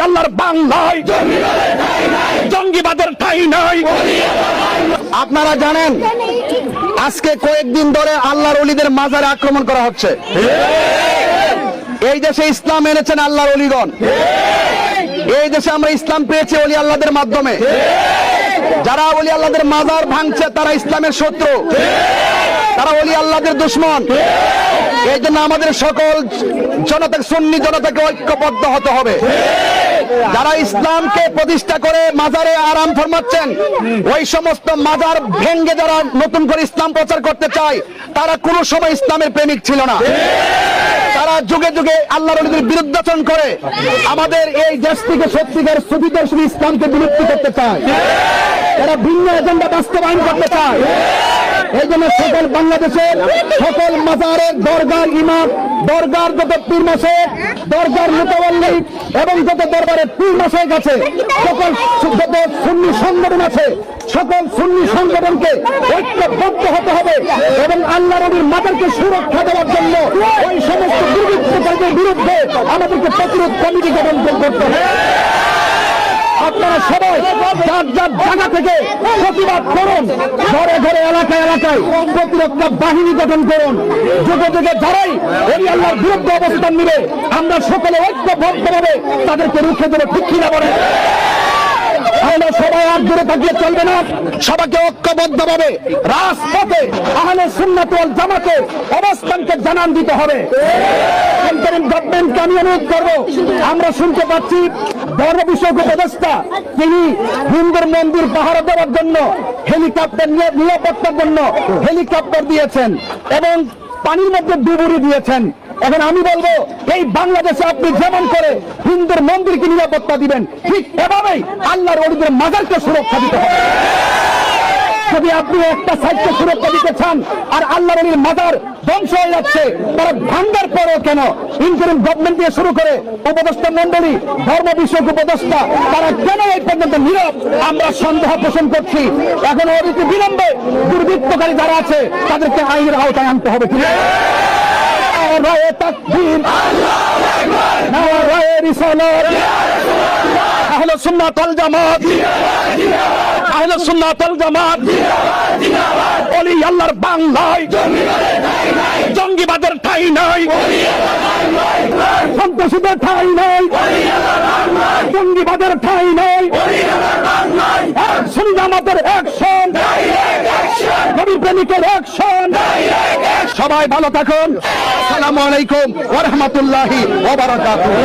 আল্লাহর বাংলায় জঙ্গিবাদের ঠাঁই নাই। আপনারা জানেন আজকে কয়েকদিন ধরে আল্লাহর ওলিদের মাজারে আক্রমণ করা হচ্ছে। এই দেশে ইসলাম এনেছেন আল্লাহর ওলিগণ। এই দেশে আমরা ইসলাম পেয়েছি ওলি আল্লাহদের মাধ্যমে। যারা ওলি আল্লাহদের মাজার ভাঙছে তারা ইসলামের শত্রু, তারা ওলি আল্লাহদের দুশমন। এই জন্য আমাদের সকল জনতা, সুন্নি জনতাকে ঐক্যবদ্ধ হতে হবে। যারা ইসলামকে প্রতিষ্ঠা করে মাজারে আরাম ফরমাচ্ছেন, ওই সমস্ত মাজার ভেঙ্গে যারা নতুন করে ইসলাম প্রচার করতে চায়, তারা কোনো সময় ইসলামের প্রেমিক ছিল না। তারা যুগে যুগে আল্লাহর ওলিদের বিরুদ্ধাচরণ করে আমাদের এই দেশ থেকে সত্যিকার সুবিদর্শী ইসলামকে বিলুপ্তি করতে চায়। তারা ভিন্ন এজেন্ডা বাস্তবায়ন করতে চায়। এই জন্য সকল বাংলাদেশের সকল মাজারের দরগার ইমাম, দরগার যত পীর মাসেক, দরগার মুতাওয়াল্লি এবং যত দরবারের পীর মাসেক আছে, সকল যত সুন্নি সংগঠন আছে, সকল সুন্নি সংগঠনকে ঐক্যবদ্ধ হতে হবে এবং আল্লাহর নবীর মাজারকে সুরক্ষা দেওয়ার জন্য ওই সমস্ত দুর্বৃত্তকারীদের বিরুদ্ধে আমাদেরকে প্রতিরোধ কমিটি গঠন করতে হবে। আপনারা সবাই যার যার জায়গা থেকে প্রতিবাদ করুন, ঘরে ঘরে এলাকায় এলাকায় প্রতিরক্ষা বাহিনী গঠন করুন। যুগে যুগে যারাই ওই আল্লাহর বিরুদ্ধে অবস্থান নিবে, আমরা সকলে ঐক্যবদ্ধভাবে তাদেরকে রুখে দেবো। ঠিক কিনা বলে? আমরা সবাই আর দূরে তাকিয়ে চলবে না, সবাইকে ঐক্যবদ্ধভাবে রাজপথে আহলে সুন্নাত ওয়াল জামাতের অবস্থানকে জানান দিতে হবে। ইন্টারিম গভর্নমেন্টকে আমি অনুরোধ করবো, আমরা শুনতে পাচ্ছি ধর্ম বিষয়ক উপদেষ্টা তিনি হিন্দুর মন্দির পাহারা দেওয়ার জন্য হেলিকপ্টার নিরাপত্তার জন্য হেলিকপ্টার দিয়েছেন এবং পানির মধ্যে ডুবুরি দিয়েছেন। এখন আমি বলবো, এই বাংলাদেশে আপনি যেমন করে হিন্দুর মন্দিরকে নিরাপত্তা দিবেন, ঠিক এভাবেই আল্লাহর ওলিদের মাজারকে সুরক্ষা দিতে হবে। যদি আপনি একটা সাইডকে সুরক্ষা দিতে চান আর আল্লাহর ওলির মাজার ধ্বংস হয়ে যাচ্ছে, তারা ভাঙ্গার পরেও কেন ইন্টারিম গভর্নমেন্ট দিয়ে শুরু করে উপদেষ্টা মন্ডলী, ধর্ম বিষয়ক উপদেষ্টা, তারা কেন এই পর্যন্ত নীরব? আমরা সন্দেহ পোষণ করছি। এখন অতি বিলম্বে দুর্বৃত্তকারী যারা আছে তাদেরকে আইনের আওতায় আনতে হবে। ঠিক আছে? নারায়ে তাকবীর, নারায়ে রিসালাত, আহলে সুন্নাত ওয়াল জামাত, আহলে সুন্নাত ওয়াল জামাত, ওলি আল্লাহর বাংলায় জঙ্গিবাদের ঠাঁই নাই, সন্ত্রাসীদের ঠাঁই নাই, জঙ্গিবাদের ঠাঁই নাই। সুন্নি জামাতের অ্যাকশন, নবী প্রেমিকের অ্যাকশন। সবাই ভালো থাকুন। আসসালামু আলাইকুম ওয়া রাহমাতুল্লাহি ওয়া বারাকাতুহু।